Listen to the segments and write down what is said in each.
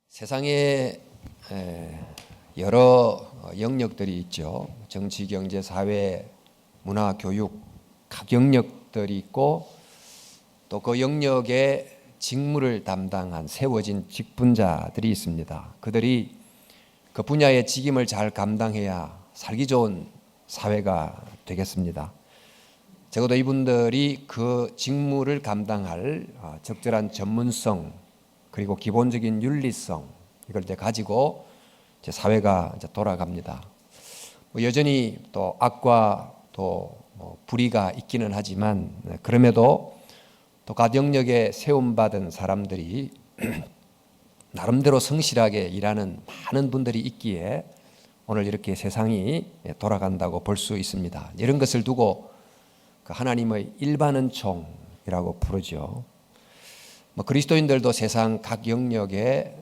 세상에 여러 영역들이 있죠. 정치, 경제, 사회, 문화, 교육 각 영역들이 있고 또 그 영역에 직무를 담당한 세워진 직분자들이 있습니다. 그들이 그 분야의 직임을 잘 감당해야 살기 좋은 사회가 되겠습니다. 적어도 이분들이 그 직무를 감당할 적절한 전문성 그리고 기본적인 윤리성 이걸 이제 가지고 이제 사회가 이제 돌아갑니다. 여전히 또 악과 또 불의가 있기는 하지만 그럼에도 또 각 영역에 세움받은 사람들이 나름대로 성실하게 일하는 많은 분들이 있기에 오늘 이렇게 세상이 돌아간다고 볼 수 있습니다. 이런 것을 두고 하나님의 일반은총이라고 부르죠. 그리스도인들도 세상 각 영역에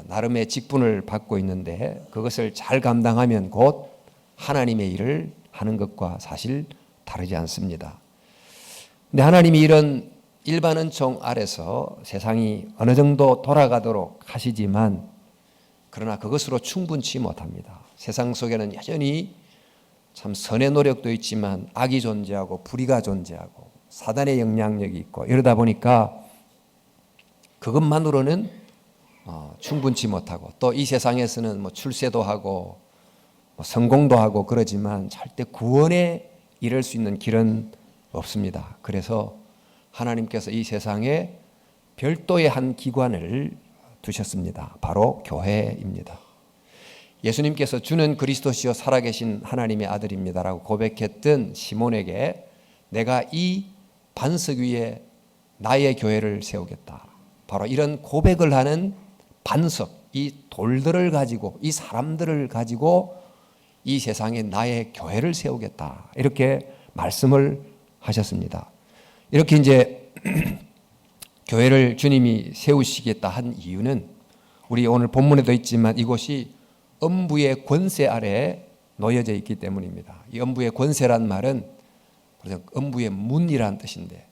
나름의 직분을 받고 있는데 그것을 잘 감당하면 곧 하나님의 일을 하는 것과 사실 다르지 않습니다. 근데 하나님이 이런 일반은총 아래서 세상이 어느 정도 돌아가도록 하시지만 그러나 그것으로 충분치 못합니다. 세상 속에는 여전히 참 선의 노력도 있지만 악이 존재하고 불의가 존재하고 사단의 영향력이 있고 이러다 보니까 그것만으로는 충분치 못하고 또 이 세상에서는 출세도 하고 성공도 하고 그러지만 절대 구원에 이를 수 있는 길은 없습니다. 그래서 하나님께서 이 세상에 별도의 한 기관을 두셨습니다. 바로 교회입니다. 예수님께서 주는 그리스도시요 살아계신 하나님의 아들입니다라고 고백했던 시몬에게 내가 이 반석 위에 나의 교회를 세우겠다. 바로 이런 고백을 하는 반석, 이 돌들을 가지고 이 사람들을 가지고 이 세상에 나의 교회를 세우겠다. 이렇게 말씀을 하셨습니다. 이렇게 이제 교회를 주님이 세우시겠다 한 이유는 우리 오늘 본문에도 있지만 이곳이 음부의 권세 아래에 놓여져 있기 때문입니다. 이 음부의 권세란 말은 음부의 문이란 뜻인데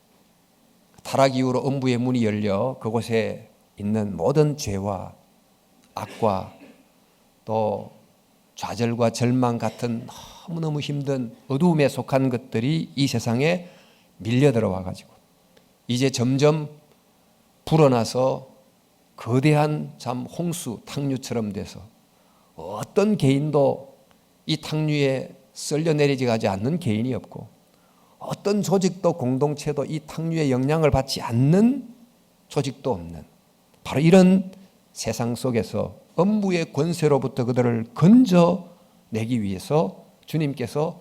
타락 이후로 음부의 문이 열려 그곳에 있는 모든 죄와 악과 또 좌절과 절망 같은 너무너무 힘든 어두움에 속한 것들이 이 세상에 밀려 들어와 가지고 이제 점점 불어나서 거대한 참 홍수, 탕류처럼 돼서 어떤 개인도 이 탕류에 썰려 내리지 가지 않는 개인이 없고 어떤 조직도 공동체도 이 탕류의 영향을 받지 않는 조직도 없는 바로 이런 세상 속에서 음부의 권세로부터 그들을 건져내기 위해서 주님께서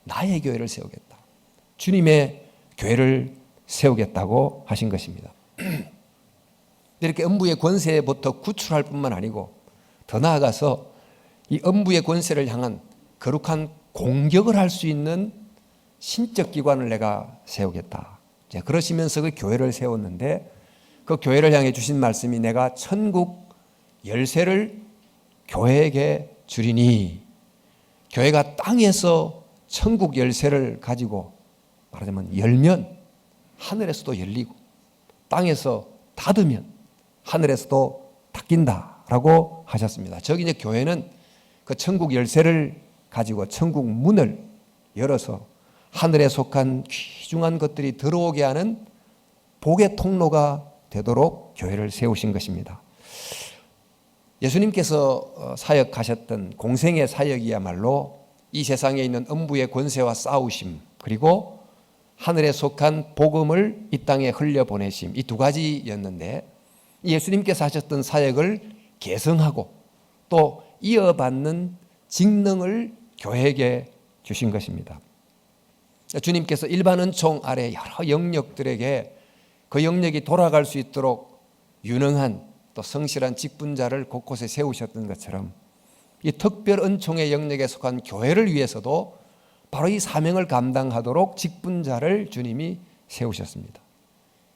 나의 교회를 세우겠다. 주님의 교회를 세우겠다고 하신 것입니다. 이렇게 음부의 권세부터 구출할 뿐만 아니고 더 나아가서 이 음부의 권세를 향한 거룩한 공격을 할 수 있는 신적 기관을 내가 세우겠다. 그러시면서 그 교회를 세웠는데 그 교회를 향해 주신 말씀이 내가 천국 열쇠를 교회에게 주리니 교회가 땅에서 천국 열쇠를 가지고 말하자면 열면 하늘에서도 열리고 땅에서 닫으면 하늘에서도 닫힌다라고 하셨습니다. 저기 이제 교회는 그 천국 열쇠를 가지고 천국 문을 열어서 하늘에 속한 귀중한 것들이 들어오게 하는 복의 통로가 되도록 교회를 세우신 것입니다. 예수님께서 사역하셨던 공생의 사역이야말로 이 세상에 있는 음부의 권세와 싸우심 그리고 하늘에 속한 복음을 이 땅에 흘려보내심 이 두 가지였는데 예수님께서 하셨던 사역을 계승하고 또 이어받는 직능을 교회에게 주신 것입니다. 주님께서 일반은총 아래 여러 영역들에게 그 영역이 돌아갈 수 있도록 유능한 또 성실한 직분자를 곳곳에 세우셨던 것처럼 이 특별 은총의 영역에 속한 교회를 위해서도 바로 이 사명을 감당하도록 직분자를 주님이 세우셨습니다.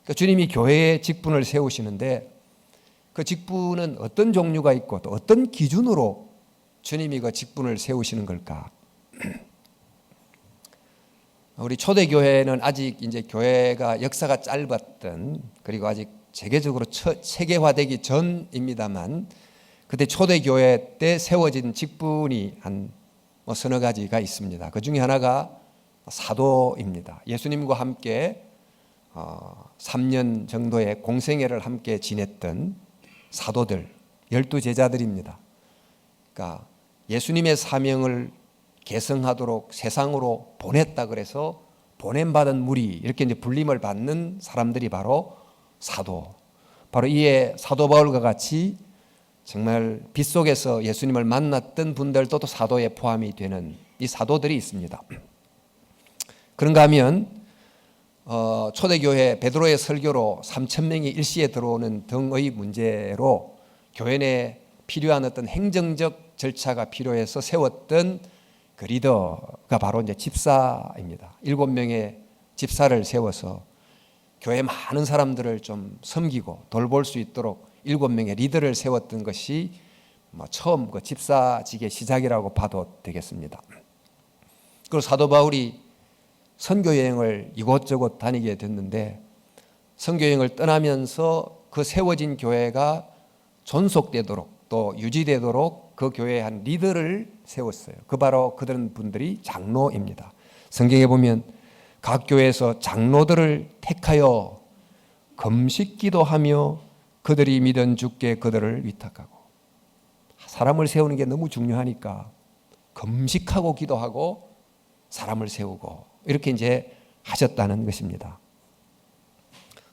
그러니까 주님이 교회의 직분을 세우시는데 그 직분은 어떤 종류가 있고 또 어떤 기준으로 주님이 그 직분을 세우시는 걸까? 우리 초대교회는 아직 이제 교회가 역사가 짧았던 그리고 아직 세계적으로 체계화되기 전입니다만 그때 초대교회 때 세워진 직분이 한 서너 가지가 있습니다. 그 중에 하나가 사도입니다. 예수님과 함께 3년 정도의 공생애를 함께 지냈던 사도들, 12제자들입니다. 그러니까 예수님의 사명을 계승하도록 세상으로 보냈다 그래서 보냄받은 무리, 이렇게 이제 불림을 받는 사람들이 바로 사도. 바로 이에 사도 바울과 같이 정말 빗속에서 예수님을 만났던 분들도 또 사도에 포함이 되는 이 사도들이 있습니다. 그런가 하면 초대교회 베드로의 설교로 3,000명이 일시에 들어오는 등의 문제로 교회 내에 필요한 어떤 행정적 절차가 필요해서 세웠던 그 리더가 바로 이제 집사입니다. 7명의 집사를 세워서 교회 많은 사람들을 좀 섬기고 돌볼 수 있도록 7명의 리더를 세웠던 것이 처음 그 집사직의 시작이라고 봐도 되겠습니다. 그리고 사도 바울이 선교 여행을 이곳저곳 다니게 됐는데 선교 여행을 떠나면서 그 세워진 교회가 존속되도록 또 유지되도록 그 교회에 한 리더를 세웠어요. 그 바로 그런 분들이 장로입니다. 성경에 보면 각 교회에서 장로들을 택하여 금식기도 하며 그들이 믿은 주께 그들을 위탁하고, 사람을 세우는 게 너무 중요하니까 금식하고 기도하고 사람을 세우고 이렇게 이제 하셨다는 것입니다.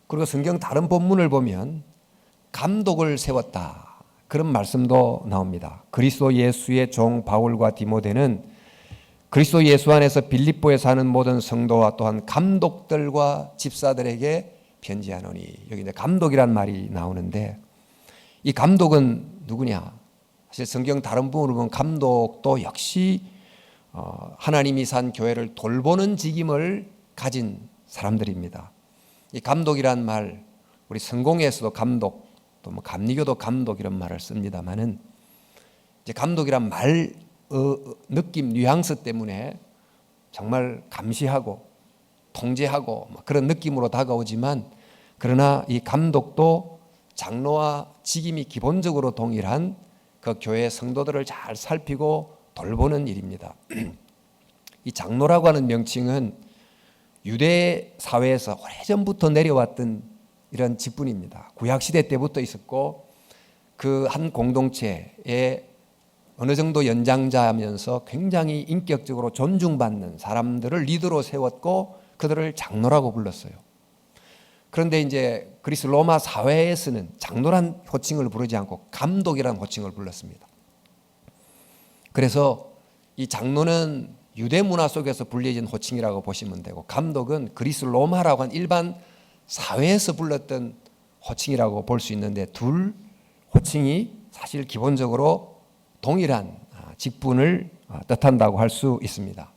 그리고 성경 다른 본문을 보면 감독을 세웠다, 그런 말씀도 나옵니다. 그리스도 예수의 종 바울과 디모데는 그리스도 예수 안에서 빌립보에 사는 모든 성도와 또한 감독들과 집사들에게 편지하노니, 여기 이제 감독이란 말이 나오는데 이 감독은 누구냐? 사실 성경 다른 부분을 보면 감독도 역시 하나님이 산 교회를 돌보는 직임을 가진 사람들입니다. 이 감독이란 말, 우리 성공회에서도 감독, 또 뭐 감리교도 감독 이런 말을 씁니다만은 이제 감독이란 말 느낌, 뉘앙스 때문에 정말 감시하고 통제하고 그런 느낌으로 다가오지만, 그러나 이 감독도 장로와 직임이 기본적으로 동일한 그 교회 성도들을 잘 살피고 돌보는 일입니다. 이 장로라고 하는 명칭은 유대 사회에서 오래전부터 내려왔던 이런 직분입니다. 구약시대 때부터 있었고 그 한 공동체에 어느 정도 연장자하면서 굉장히 인격적으로 존중받는 사람들을 리더로 세웠고 그들을 장로라고 불렀어요. 그런데 이제 그리스 로마 사회에서는 장로란 호칭을 부르지 않고 감독이라는 호칭을 불렀습니다. 그래서 이 장로는 유대 문화 속에서 불려진 호칭이라고 보시면 되고, 감독은 그리스 로마라고 한 일반 사회에서 불렀던 호칭이라고 볼 수 있는데, 둘 호칭이 사실 기본적으로 동일한 직분을 뜻한다고 할 수 있습니다.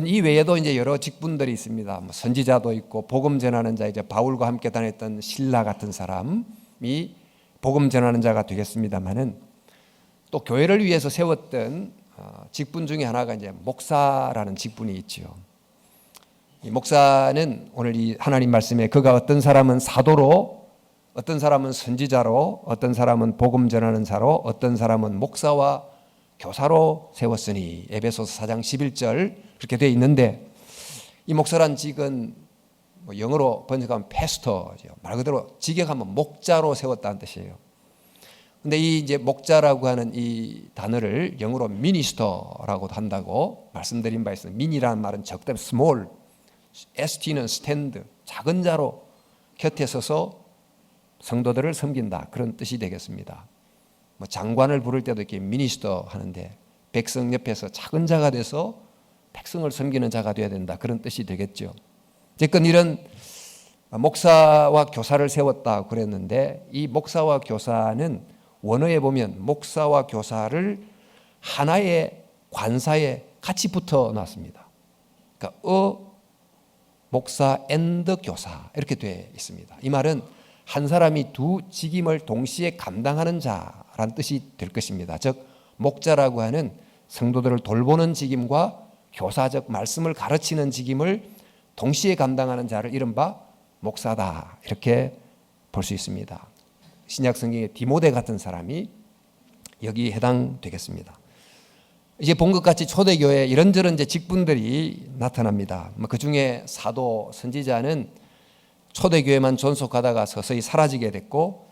이 외에도 이제 여러 직분들이 있습니다. 선지자도 있고 복음 전하는 자, 이제 바울과 함께 다녔던 실라 같은 사람이 복음 전하는 자가 되겠습니다만은, 또 교회를 위해서 세웠던 직분 중에 하나가 이제 목사라는 직분이 있죠. 이 목사는 오늘 이 하나님 말씀에 그가 어떤 사람은 사도로, 어떤 사람은 선지자로, 어떤 사람은 복음 전하는 자로, 어떤 사람은 목사와 교사로 세웠으니, 에베소서 4장 11절 그렇게 되어 있는데, 이 목사란 직은 영어로 번역하면 패스터죠. 말 그대로 직역하면 목자로 세웠다는 뜻이에요. 근데 이 이제 목자라고 하는 이 단어를 영어로 미니스터라고도 한다고 말씀드린 바 있습니다. 미니라는 말은 적대 small, ST는 스탠드, 작은 자로 곁에 서서 성도들을 섬긴다, 그런 뜻이 되겠습니다. 장관을 부를 때도 이렇게 미니스터 하는데, 백성 옆에서 작은 자가 돼서 백성을 섬기는 자가 되어야 된다, 그런 뜻이 되겠죠. 어쨌든 이런 목사와 교사를 세웠다 그랬는데, 이 목사와 교사는 원어에 보면 목사와 교사를 하나의 관사에 같이 붙어 놨습니다. 그러니까 목사 앤드 교사 이렇게 되어 있습니다. 이 말은 한 사람이 두 직임을 동시에 감당하는 자라는 뜻이 될 것입니다. 즉 목자라고 하는 성도들을 돌보는 직임과 교사적 말씀을 가르치는 직임을 동시에 감당하는 자를 이른바 목사다, 이렇게 볼 수 있습니다. 신약 성경에 디모데 같은 사람이 여기 해당되겠습니다. 이제 본 것 같이 초대교회 이런저런 이제 직분들이 나타납니다. 그 중에 사도, 선지자는 초대교회만 존속하다가 서서히 사라지게 됐고,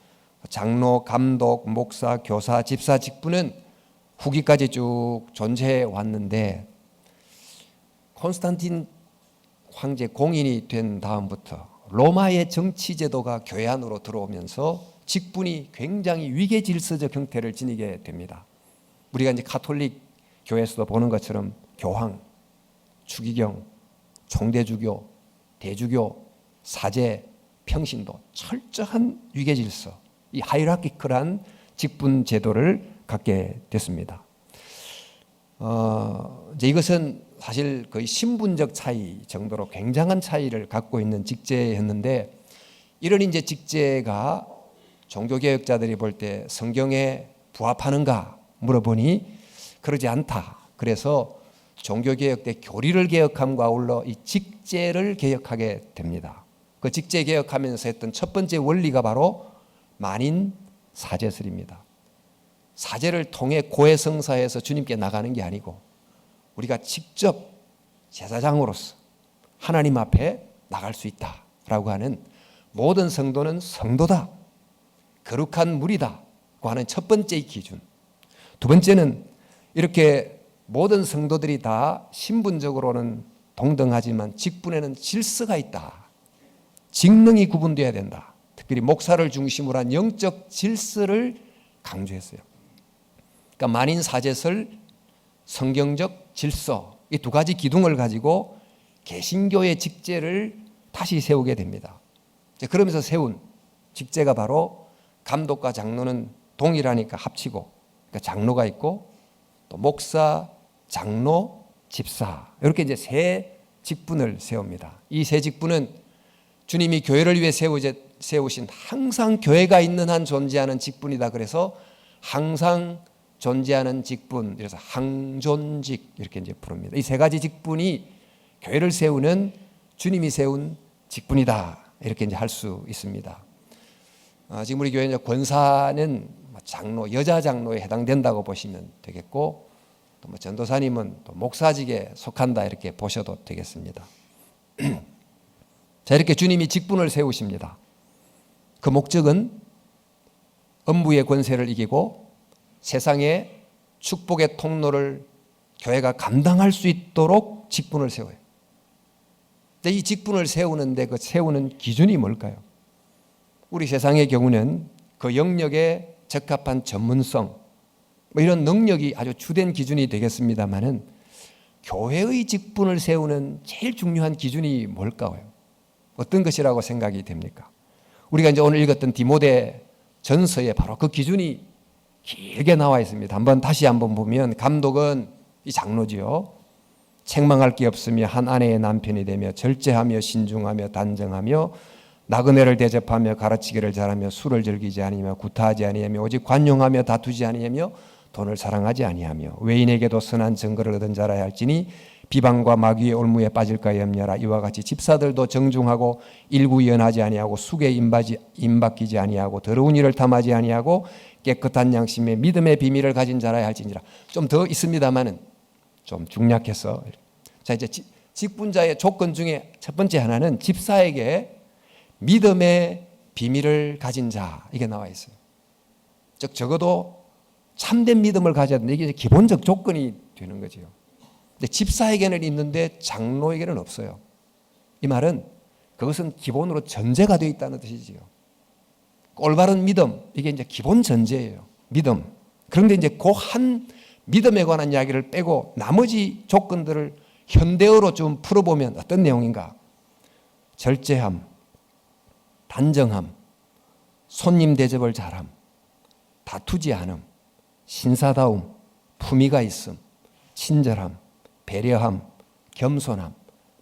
장로, 감독, 목사, 교사, 집사 직분은 후기까지 쭉 존재해 왔는데, 콘스탄틴 황제 공인이 된 다음부터 로마의 정치 제도가 교회 안으로 들어오면서 직분이 굉장히 위계 질서적 형태를 지니게 됩니다. 우리가 이제 가톨릭 교회에서도 보는 것처럼 교황, 추기경, 총대주교, 대주교, 사제, 평신도 철저한 위계 질서, 이 하이라키컬한 직분 제도를 갖게 됐습니다. 이제 이것은 사실 거의 신분적 차이 정도로 굉장한 차이를 갖고 있는 직제였는데, 이런 이제 직제가 종교개혁자들이 볼 때 성경에 부합하는가 물어보니 그러지 않다. 그래서 종교개혁 때 교리를 개혁함과 아울러 이 직제를 개혁하게 됩니다. 그 직제 개혁하면서 했던 첫 번째 원리가 바로 만인 사제설입니다. 사제를 통해 고해성사해서 주님께 나가는 게 아니고 우리가 직접 제사장으로서 하나님 앞에 나갈 수 있다라고 하는, 모든 성도는 성도다, 거룩한 무리다고 하는 첫 번째 기준. 두 번째는 이렇게 모든 성도들이 다 신분적으로는 동등하지만 직분에는 질서가 있다. 직능이 구분되어야 된다. 특별히 목사를 중심으로 한 영적 질서를 강조했어요. 그러니까 만인 사제설, 성경적 질서, 이 두 가지 기둥을 가지고 개신교의 직제를 다시 세우게 됩니다. 그러면서 세운 직제가 바로 감독과 장로는 동일하니까 합치고, 그러니까 장로가 있고 또 목사, 장로, 집사, 이렇게 이제 세 직분을 세웁니다. 이 세 직분은 주님이 교회를 위해 세우신 항상 교회가 있는 한 존재하는 직분이다. 그래서 항상 존재하는 직분, 그래서 항존직 이렇게 이제 부릅니다. 이 세 가지 직분이 교회를 세우는 주님이 세운 직분이다. 이렇게 이제 할 수 있습니다. 지금 우리 교회 이제 권사는 장로, 여자 장로에 해당된다고 보시면 되겠고, 또 뭐 전도사님은 또 목사직에 속한다 이렇게 보셔도 되겠습니다. 자, 이렇게 주님이 직분을 세우십니다. 그 목적은 음부의 권세를 이기고 세상의 축복의 통로를 교회가 감당할 수 있도록 직분을 세워요. 이 직분을 세우는데 그 세우는 기준이 뭘까요? 우리 세상의 경우는 그 영역에 적합한 전문성, 이런 능력이 아주 주된 기준이 되겠습니다만은, 교회의 직분을 세우는 제일 중요한 기준이 뭘까요? 어떤 것이라고 생각이 됩니까? 우리가 이제 오늘 읽었던 디모데 전서에 바로 그 기준이 길게 나와 있습니다. 다시 한번 보면, 감독은 이 장로지요. 책망할 게 없으며 한 아내의 남편이 되며 절제하며 신중하며 단정하며 나그네를 대접하며 가르치기를 잘하며 술을 즐기지 아니하며 구타하지 아니하며 오직 관용하며 다투지 아니하며 돈을 사랑하지 아니하며 외인에게도 선한 증거를 얻은 자라야 할지니 비방과 마귀의 올무에 빠질까 염려하라. 이와 같이 집사들도 정중하고 일구연하지 아니하고 숙에 임박히지 아니하고 더러운 일을 탐하지 아니하고 깨끗한 양심에 믿음의 비밀을 가진 자라야 할지니라. 좀 더 있습니다만은 좀 중략해서, 자, 이제 직분자의 조건 중에 첫 번째 하나는 집사에게 믿음의 비밀을 가진 자, 이게 나와 있어요. 즉 적어도 참된 믿음을 가져야 되는데 이게 기본적 조건이 되는 거죠. 근데 집사에게는 있는데 장로에게는 없어요. 이 말은 그것은 기본으로 전제가 되어 있다는 뜻이지요. 올바른 믿음, 이게 이제 기본 전제예요. 믿음. 그런데 이제 그 한 믿음에 관한 이야기를 빼고 나머지 조건들을 현대어로 좀 풀어보면 어떤 내용인가? 절제함, 단정함, 손님 대접을 잘함, 다투지 않음, 신사다움, 품위가 있음, 친절함, 배려함, 겸손함,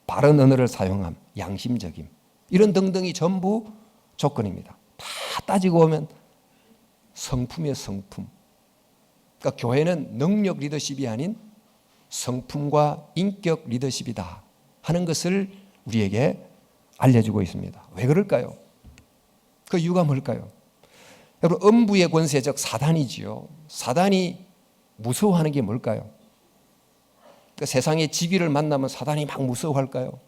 바른 언어를 사용함, 양심적임, 이런 등등이 전부 조건입니다. 다 따지고 보면 성품이에요. 성품. 그러니까 교회는 능력 리더십이 아닌 성품과 인격 리더십이다 하는 것을 우리에게 알려주고 있습니다. 왜 그럴까요? 그 이유가 뭘까요? 여러분, 음부의 권세, 즉 사단이지요. 사단이 무서워하는 게 뭘까요? 그러니까 세상의 지기를 만나면 사단이 막 무서워할까요?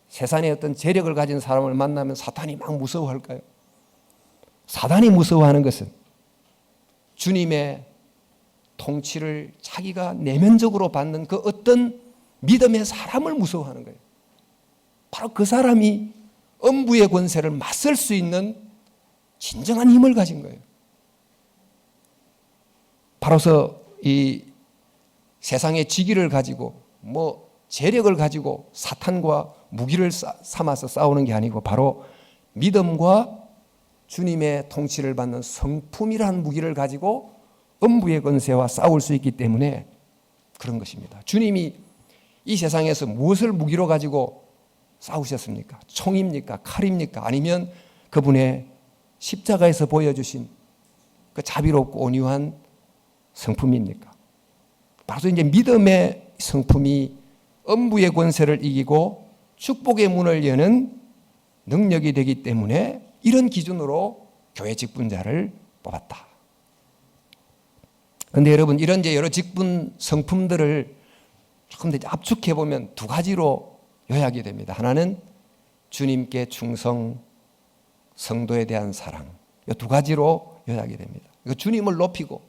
세상의 어떤 재력을 가진 사람을 만나면 사탄이 막 무서워할까요? 사단이 무서워하는 것은 주님의 통치를 자기가 내면적으로 받는 그 어떤 믿음의 사람을 무서워하는 거예요. 바로 그 사람이 음부의 권세를 맞설 수 있는 진정한 힘을 가진 거예요. 바로서 이 세상의 지기를 가지고 재력을 가지고 사탄과 무기를 삼아서 싸우는 게 아니고 바로 믿음과 주님의 통치를 받는 성품이라는 무기를 가지고 음부의 권세와 싸울 수 있기 때문에 그런 것입니다. 주님이 이 세상에서 무엇을 무기로 가지고 싸우셨습니까? 총입니까? 칼입니까? 아니면 그분의 십자가에서 보여주신 그 자비롭고 온유한 성품입니까? 바로 이제 믿음의 성품이 음부의 권세를 이기고 축복의 문을 여는 능력이 되기 때문에 이런 기준으로 교회 직분자를 뽑았다. 그런데 여러분, 이런 이제 여러 직분 성품들을 조금 더 압축해 보면 두 가지로 요약이 됩니다. 하나는 주님께 충성, 성도에 대한 사랑. 이 두 가지로 요약이 됩니다. 이거 주님을 높이고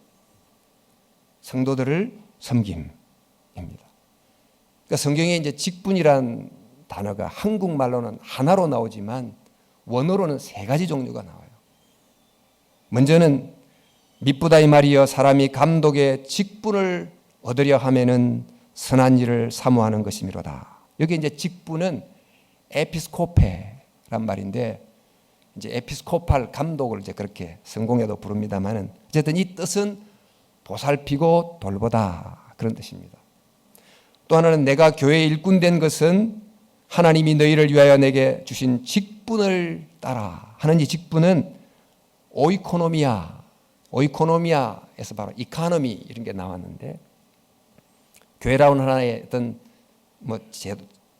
성도들을 섬김입니다. 그러니까 성경에 이제 직분이란 단어가 한국말로는 하나로 나오지만 원어로는 세 가지 종류가 나와요. 먼저는 미쁘다 이 말이여 사람이 감독의 직분을 얻으려 하면은 선한 일을 사모하는 것이미로다. 여기 이제 직분은 에피스코페란 말인데 이제 에피스코팔 감독을 이제 그렇게 성공회도 부릅니다만은 어쨌든 이 뜻은 보살피고 돌보다 그런 뜻입니다. 또 하나는 내가 교회에 일꾼 된 것은 하나님이 너희를 위하여 내게 주신 직분을 따라 하는 이 직분은 오이코노미아에서 바로 이카노미 이런 게 나왔는데 교회라는 하나의 어떤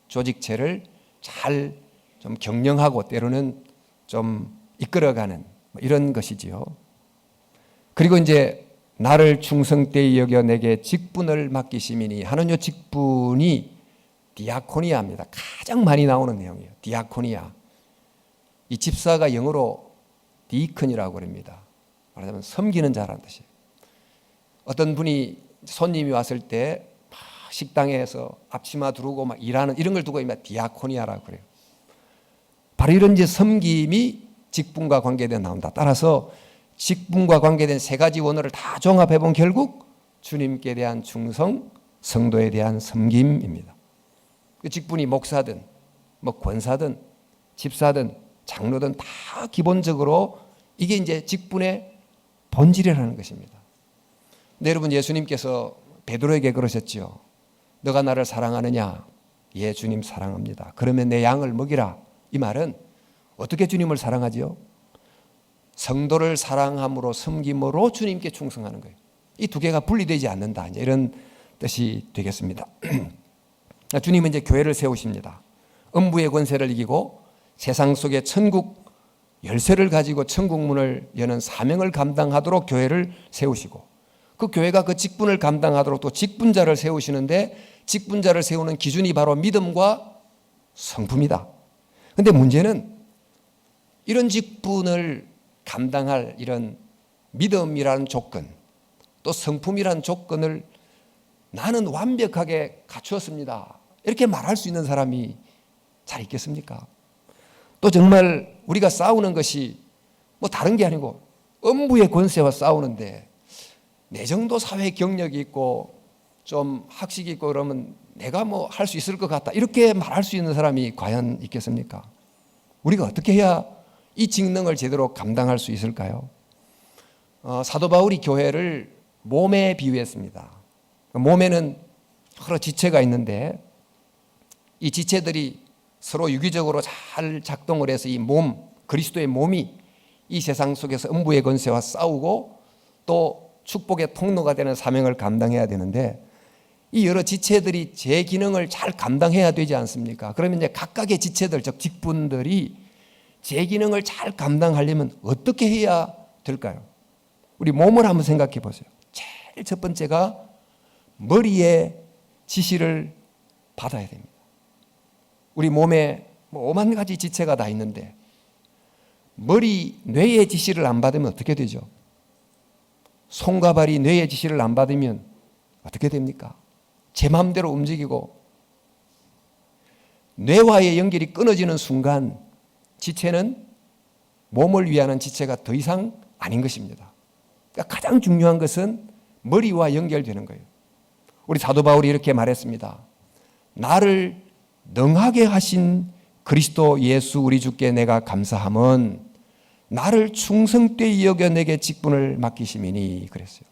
조직체를 잘 좀 경영하고 때로는 좀 이끌어가는 이런 것이지요. 그리고 이제 나를 충성되이 여겨 내게 직분을 맡기심이니 하는 이 직분이 디아코니아입니다. 가장 많이 나오는 내용이에요. 디아코니아. 이 집사가 영어로 디이컨이라고 합니다. 말하자면 섬기는 자라는 뜻이에요. 어떤 분이 손님이 왔을 때 식당에서 앞치마 두르고 막 일하는 이런 걸 두고 디아코니아라고 그래요. 바로 이런 이제 섬김이 직분과 관계되어 나온다. 따라서 직분과 관계된 세 가지 원어를 다 종합해 본 결국 주님께 대한 충성, 성도에 대한 섬김입니다. 그 직분이 목사든 권사든 집사든 장로든 다 기본적으로 이게 이제 직분의 본질이라는 것입니다. 근데 여러분, 예수님께서 베드로에게 그러셨죠. 너가 나를 사랑하느냐? 예, 주님 사랑합니다. 그러면 내 양을 먹이라. 이 말은 어떻게 주님을 사랑하지요? 성도를 사랑함으로 섬김으로 주님께 충성하는 거예요. 이 두 개가 분리되지 않는다. 이런 뜻이 되겠습니다. 주님은 이제 교회를 세우십니다. 음부의 권세를 이기고 세상 속에 천국 열쇠를 가지고 천국 문을 여는 사명을 감당하도록 교회를 세우시고 그 교회가 그 직분을 감당하도록 또 직분자를 세우시는데 직분자를 세우는 기준이 바로 믿음과 성품이다. 그런데 문제는 이런 직분을 감당할 이런 믿음이라는 조건 또 성품이라는 조건을 나는 완벽하게 갖추었습니다. 이렇게 말할 수 있는 사람이 잘 있겠습니까? 또 정말 우리가 싸우는 것이 다른 게 아니고 음부의 권세와 싸우는데 내 정도 사회 경력이 있고 좀 학식이 있고 그러면 내가 할 수 있을 것 같다. 이렇게 말할 수 있는 사람이 과연 있겠습니까? 우리가 어떻게 해야 이 직능을 제대로 감당할 수 있을까요? 사도 바울이 교회를 몸에 비유했습니다. 몸에는 여러 지체가 있는데 이 지체들이 서로 유기적으로 잘 작동을 해서 이 몸, 그리스도의 몸이 이 세상 속에서 음부의 권세와 싸우고 또 축복의 통로가 되는 사명을 감당해야 되는데 이 여러 지체들이 제 기능을 잘 감당해야 되지 않습니까? 그러면 이제 각각의 지체들, 즉 직분들이 제 기능을 잘 감당하려면 어떻게 해야 될까요? 우리 몸을 한번 생각해 보세요. 제일 첫 번째가 머리의 지시를 받아야 됩니다. 우리 몸에 뭐 5만 가지 지체가 다 있는데 머리, 뇌의 지시를 안 받으면 어떻게 되죠? 손과 발이 뇌의 지시를 안 받으면 어떻게 됩니까? 제 마음대로 움직이고 뇌와의 연결이 끊어지는 순간 지체는 몸을 위하는 지체가 더 이상 아닌 것입니다. 그러니까 가장 중요한 것은 머리와 연결되는 거예요. 우리 사도 바울이 이렇게 말했습니다. 나를 능하게 하신 그리스도 예수 우리 주께 내가 감사함은 나를 충성되이 여겨 내게 직분을 맡기심이니 그랬어요.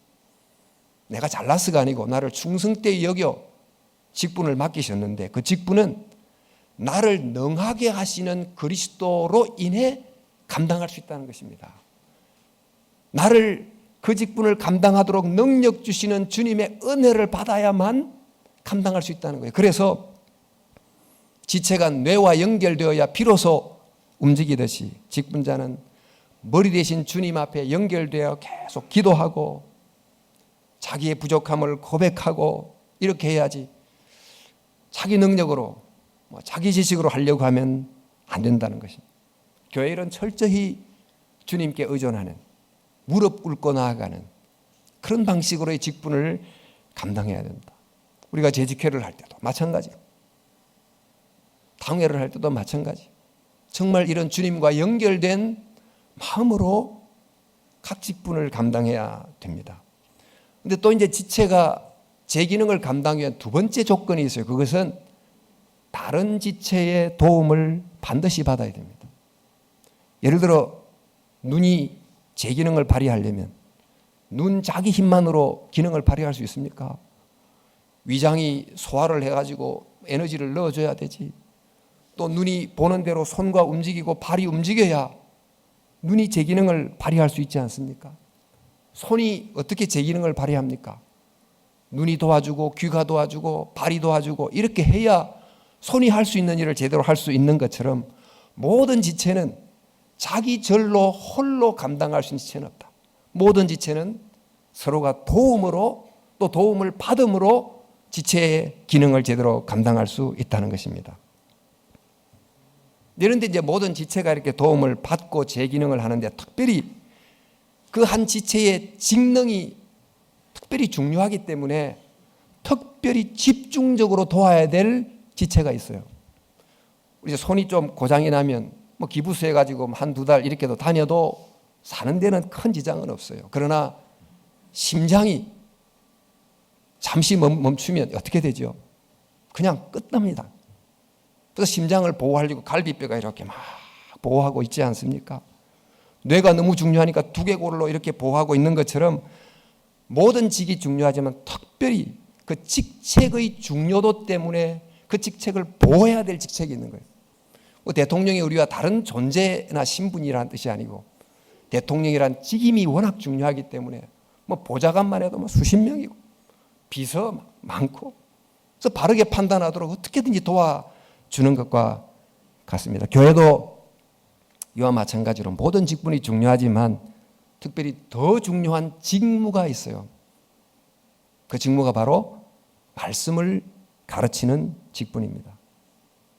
내가 잘나서가 아니고 나를 충성되이 여겨 직분을 맡기셨는데 그 직분은 나를 능하게 하시는 그리스도로 인해 감당할 수 있다는 것입니다. 나를 그 직분을 감당하도록 능력 주시는 주님의 은혜를 받아야만 감당할 수 있다는 거예요. 그래서 지체가 뇌와 연결되어야 비로소 움직이듯이 직분자는 머리 대신 주님 앞에 연결되어 계속 기도하고 자기의 부족함을 고백하고 이렇게 해야지 자기 능력으로 자기 지식으로 하려고 하면 안 된다는 것입니다. 교회는 철저히 주님께 의존하는 무릎 꿇고 나아가는 그런 방식으로의 직분을 감당해야 된다. 우리가 재직회를 할 때도 마찬가지로 당회를 할 때도 마찬가지. 정말 이런 주님과 연결된 마음으로 각 직분을 감당해야 됩니다. 근데 또 이제 지체가 제 기능을 감당하기 위한 두 번째 조건이 있어요. 그것은 다른 지체의 도움을 반드시 받아야 됩니다. 예를 들어 눈이 제 기능을 발휘하려면 눈 자기 힘만으로 기능을 발휘할 수 있습니까? 위장이 소화를 해가지고 에너지를 넣어줘야 되지. 또 눈이 보는 대로 손과 움직이고 발이 움직여야 눈이 제 기능을 발휘할 수 있지 않습니까? 손이 어떻게 제 기능을 발휘합니까? 눈이 도와주고 귀가 도와주고 발이 도와주고 이렇게 해야 손이 할 수 있는 일을 제대로 할 수 있는 것처럼 모든 지체는 자기 절로 홀로 감당할 수 있는 지체는 없다. 모든 지체는 서로가 도움으로 또 도움을 받음으로 지체의 기능을 제대로 감당할 수 있다는 것입니다. 그런데 이제 모든 지체가 이렇게 도움을 받고 제 기능을 하는데 특별히 그 한 지체의 직능이 특별히 중요하기 때문에 특별히 집중적으로 도와야 될 지체가 있어요. 이제 손이 좀 고장이 나면 뭐 기부스 해가지고 한두 달 이렇게도 다녀도 사는 데는 큰 지장은 없어요. 그러나 심장이 잠시 멈추면 어떻게 되죠? 그냥 끝납니다. 그래서 심장을 보호하려고 갈비뼈가 이렇게 막 보호하고 있지 않습니까? 뇌가 너무 중요하니까 두개골로 이렇게 보호하고 있는 것처럼 모든 직이 중요하지만 특별히 그 직책의 중요도 때문에 그 직책을 보호해야 될 직책이 있는 거예요. 뭐 대통령이 우리와 다른 존재나 신분이라는 뜻이 아니고 대통령이란 직임이 워낙 중요하기 때문에 뭐 보좌관만 해도 뭐 수십 명이고 비서 많고 그래서 바르게 판단하도록 어떻게든지 도와주는 것과 같습니다. 교회도 이와 마찬가지로 모든 직분이 중요하지만 특별히 더 중요한 직무가 있어요. 그 직무가 바로 말씀을 가르치는 직분입니다.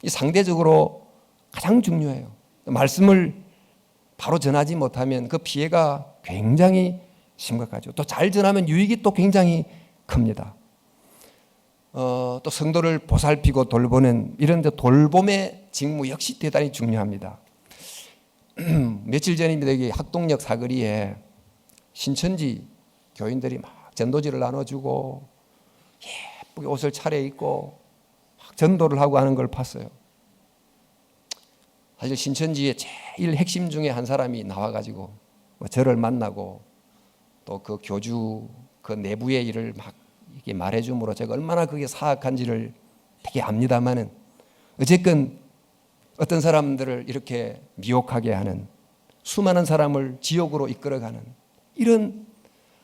이 상대적으로 가장 중요해요. 말씀을 바로 전하지 못하면 그 피해가 굉장히 심각하죠. 또 잘 전하면 유익이 또 굉장히 큽니다. 또 성도를 보살피고 돌보는 이런 데 돌봄의 직무 역시 대단히 중요합니다. 며칠 전입니다. 여기 학동역 사거리에 신천지 교인들이 막 전도지를 나눠주고 예쁘게 옷을 차려입고 막 전도를 하고 하는 걸 봤어요. 사실 신천지의 제일 핵심 중에 한 사람이 나와가지고 저를 만나고 또 그 교주 그 내부의 일을 막 이렇게 말해줌으로 제가 얼마나 그게 사악한지를 되게 압니다만은 어쨌건 어떤 사람들을 이렇게 미혹하게 하는 수많은 사람을 지옥으로 이끌어가는 이런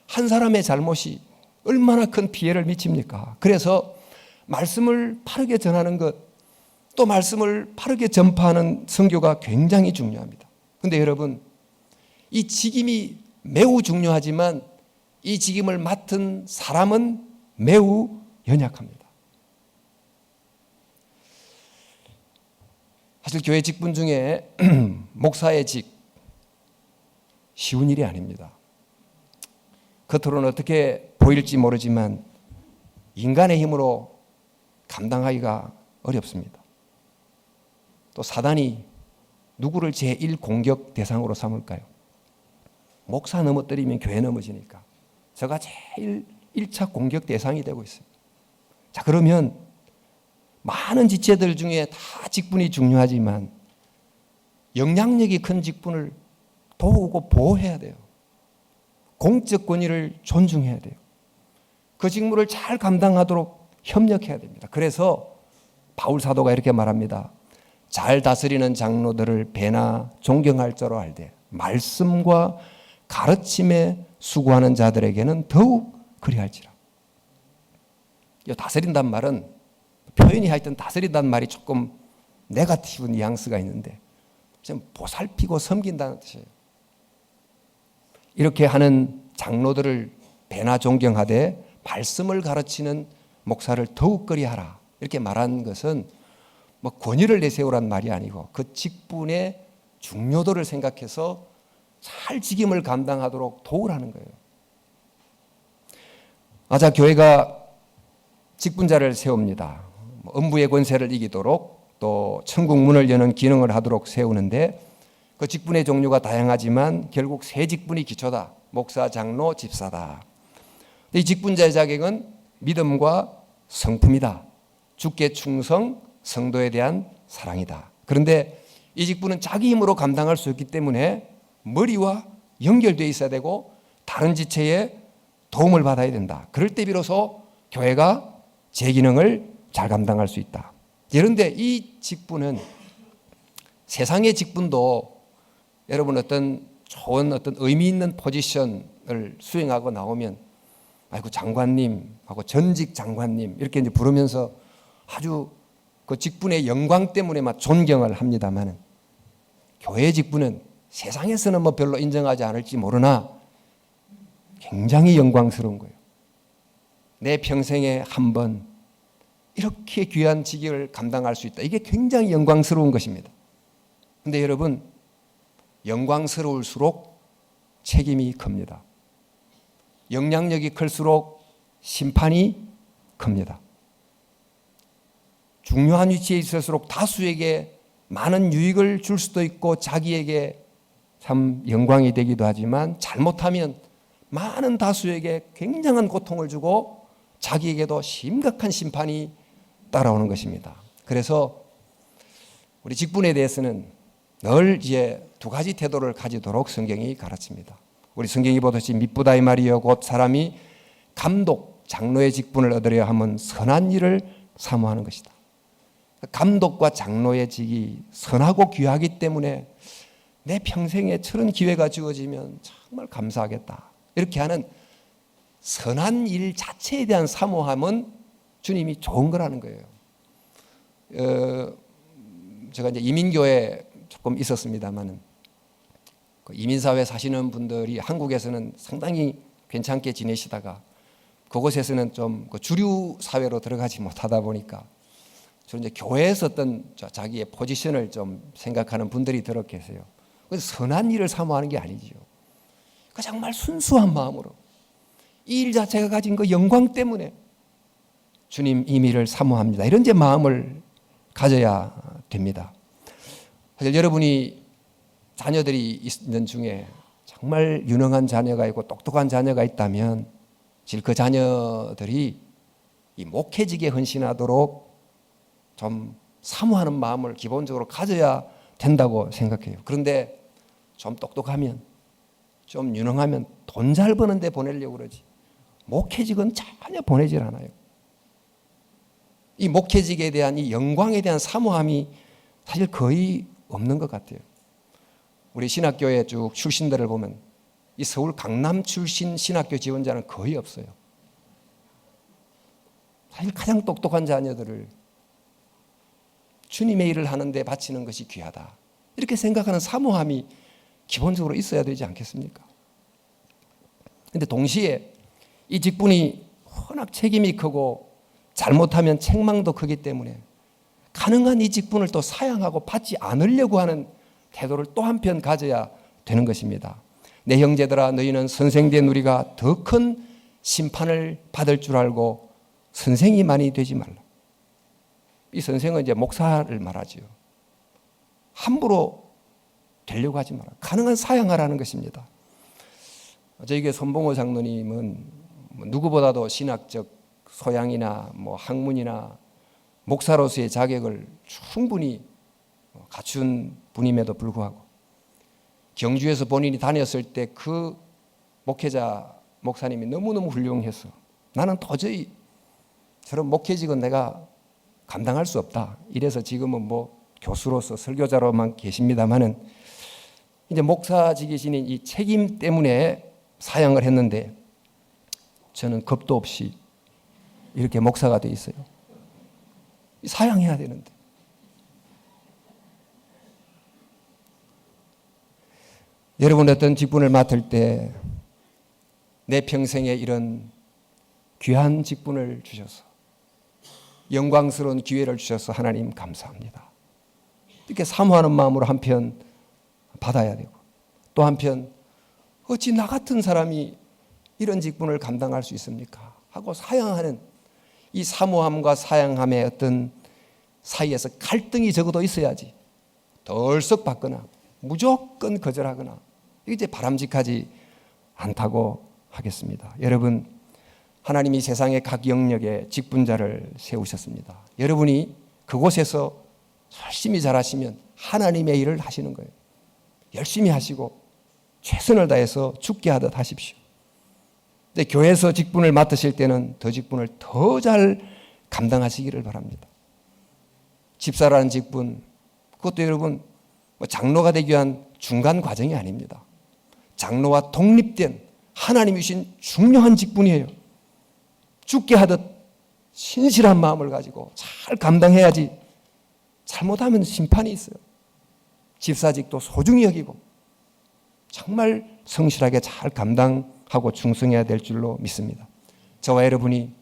한 사람의 잘못이 얼마나 큰 피해를 미칩니까? 그래서 말씀을 바르게 전하는 것, 또 말씀을 바르게 전파하는 선교가 굉장히 중요합니다. 그런데 여러분, 이 직임이 매우 중요하지만 이 직임을 맡은 사람은 매우 연약합니다. 사실 교회 직분 중에 목사의 직 쉬운 일이 아닙니다. 겉으로는 어떻게 보일지 모르지만 인간의 힘으로 감당하기가 어렵습니다. 또 사단이 누구를 제1 공격 대상으로 삼을까요? 목사 넘어뜨리면 교회 넘어지니까 저가 제일 1차 공격 대상이 되고 있어요. 자, 그러면 많은 지체들 중에 다 직분이 중요하지만 영향력이 큰 직분을 도우고 보호해야 돼요. 공적 권위를 존중해야 돼요. 그 직무를 잘 감당하도록 협력해야 됩니다. 그래서 바울 사도가 이렇게 말합니다. 잘 다스리는 장로들을 배나 존경할 자로 알되 말씀과 가르침에 수고하는 자들에게는 더욱 그리할지라. 이 다스린다는 말은 표현이 하여튼 다스린다는 말이 조금 네거티브 뉘앙스가 있는데 좀 보살피고 섬긴다는 뜻이에요. 이렇게 하는 장로들을 배나 존경하되 말씀을 가르치는 목사를 더욱 그리하라. 이렇게 말한 것은 뭐 권위를 내세우란 말이 아니고 그 직분의 중요도를 생각해서 잘 직임을 감당하도록 도우라는 거예요. 자, 교회가 직분자를 세웁니다. 음부의 권세를 이기도록 또 천국 문을 여는 기능을 하도록 세우는데 그 직분의 종류가 다양하지만 결국 세 직분이 기초다. 목사, 장로, 집사다. 이 직분자의 자격은 믿음과 성품이다. 주께 충성, 성도에 대한 사랑이다. 그런데 이 직분은 자기 힘으로 감당할 수 없기 때문에 머리와 연결되어 있어야 되고 다른 지체의 도움을 받아야 된다. 그럴 때 비로소 교회가 제 기능을 잘 감당할 수 있다. 그런데 이 직분은 세상의 직분도 여러분 어떤 좋은 어떤 의미 있는 포지션을 수행하고 나오면 아이고 장관님 하고 전직 장관님 이렇게 이제 부르면서 아주 그 직분의 영광 때문에 막 존경을 합니다만은 교회 직분은 세상에서는 뭐 별로 인정하지 않을지 모르나 굉장히 영광스러운 거예요. 내 평생에 한 번 이렇게 귀한 직위를 감당할 수 있다. 이게 굉장히 영광스러운 것입니다. 그런데 여러분 영광스러울수록 책임이 큽니다. 영향력이 클수록 심판이 큽니다. 중요한 위치에 있을수록 다수에게 많은 유익을 줄 수도 있고 자기에게 참 영광이 되기도 하지만 잘못하면 많은 다수에게 굉장한 고통을 주고 자기에게도 심각한 심판이 따라오는 것입니다. 그래서 우리 직분에 대해서는 늘 이제 두 가지 태도를 가지도록 성경이 가르칩니다. 우리 성경이 보듯이 미쁘다 이 말이여 곧 사람이 감독, 장로의 직분을 얻으려 하면 선한 일을 사모하는 것이다. 감독과 장로의 직이 선하고 귀하기 때문에 내 평생에 저런 기회가 주어지면 정말 감사하겠다. 이렇게 하는 선한 일 자체에 대한 사모함은 주님이 좋은 거라는 거예요. 제가 이제 이민교회 조금 있었습니다만은 그 이민사회 사시는 분들이 한국에서는 상당히 괜찮게 지내시다가 그곳에서는 좀 그 주류 사회로 들어가지 못하다 보니까 주로 이제 교회에서 어떤 자기의 포지션을 좀 생각하는 분들이 들어 계세요. 그래서 선한 일을 사모하는 게 아니지요. 그 정말 순수한 마음으로 이 일 자체가 가진 그 영광 때문에 주님 임의를 사모합니다. 이런 제 마음을 가져야 됩니다. 사실 여러분이 자녀들이 있는 중에 정말 유능한 자녀가 있고 똑똑한 자녀가 있다면 사실 그 자녀들이 이 목회직에 헌신하도록 좀 사모하는 마음을 기본적으로 가져야 된다고 생각해요. 그런데 좀 똑똑하면 좀 유능하면 돈 잘 버는데 보내려고 그러지 목회직은 전혀 보내질 않아요. 이 목회직에 대한 이 영광에 대한 사모함이 사실 거의 없는 것 같아요. 우리 신학교의 쭉 출신들을 보면 이 서울 강남 출신 신학교 지원자는 거의 없어요. 사실 가장 똑똑한 자녀들을 주님의 일을 하는데 바치는 것이 귀하다. 이렇게 생각하는 사모함이 기본적으로 있어야 되지 않겠습니까? 근데 동시에 이 직분이 워낙 책임이 크고 잘못하면 책망도 크기 때문에 가능한 이 직분을 또 사양하고 받지 않으려고 하는 태도를 또 한편 가져야 되는 것입니다. 내 형제들아, 너희는 선생된 우리가 더 큰 심판을 받을 줄 알고 선생이 많이 되지 말라. 이 선생은 이제 목사를 말하지요. 함부로 되려고 하지 마라. 가능한 사양하라는 것입니다. 저에게 손봉호 장로님은 누구보다도 신학적 소양이나 학문이나 목사로서의 자격을 충분히 갖춘 분임에도 불구하고 경주에서 본인이 다녔을 때 그 목사님이 너무너무 훌륭해서 나는 도저히 저런 목회직은 내가 감당할 수 없다. 이래서 지금은 교수로서 설교자로만 계십니다만은 이제 목사직이 지닌 이 책임 때문에 사양을 했는데 저는 겁도 없이 이렇게 목사가 돼 있어요. 사양해야 되는데. 여러분 어떤 직분을 맡을 때 내 평생에 이런 귀한 직분을 주셔서 영광스러운 기회를 주셔서 하나님 감사합니다. 이렇게 사모하는 마음으로 한편 받아야 되고 또 한편 어찌 나 같은 사람이 이런 직분을 감당할 수 있습니까? 하고 사양하는 이 사모함과 사양함의 어떤 사이에서 갈등이 적어도 있어야지 덜썩 받거나 무조건 거절하거나 이게 이제 바람직하지 않다고 하겠습니다. 여러분, 하나님이 세상의 각 영역에 직분자를 세우셨습니다. 여러분이 그곳에서 열심히 잘하시면 하나님의 일을 하시는 거예요. 열심히 하시고 최선을 다해서 죽게 하듯 하십시오. 근데 교회에서 직분을 맡으실 때는 더 직분을 더 잘 감당하시기를 바랍니다. 집사라는 직분, 그것도 여러분 장로가 되기 위한 중간 과정이 아닙니다. 장로와 독립된 하나님이 주신 중요한 직분이에요. 죽게 하듯 신실한 마음을 가지고 잘 감당해야지 잘못하면 심판이 있어요. 집사직도 소중히 여기고 정말 성실하게 잘 감당하고 충성해야 될 줄로 믿습니다. 저와 여러분이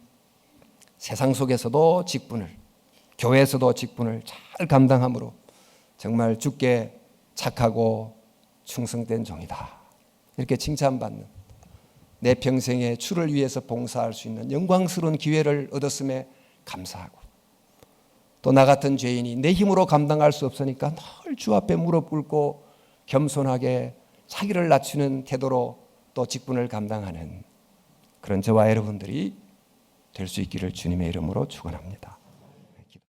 세상 속에서도 직분을, 교회에서도 직분을 잘 감당함으로 정말 주께 착하고 충성된 종이다. 이렇게 칭찬받는 내 평생에 주를 위해서 봉사할 수 있는 영광스러운 기회를 얻었음에 감사하고 또 나 같은 죄인이 내 힘으로 감당할 수 없으니까 늘 주 앞에 무릎 꿇고 겸손하게 자기를 낮추는 태도로 또 직분을 감당하는 그런 저와 여러분들이 될 수 있기를 주님의 이름으로 축원합니다.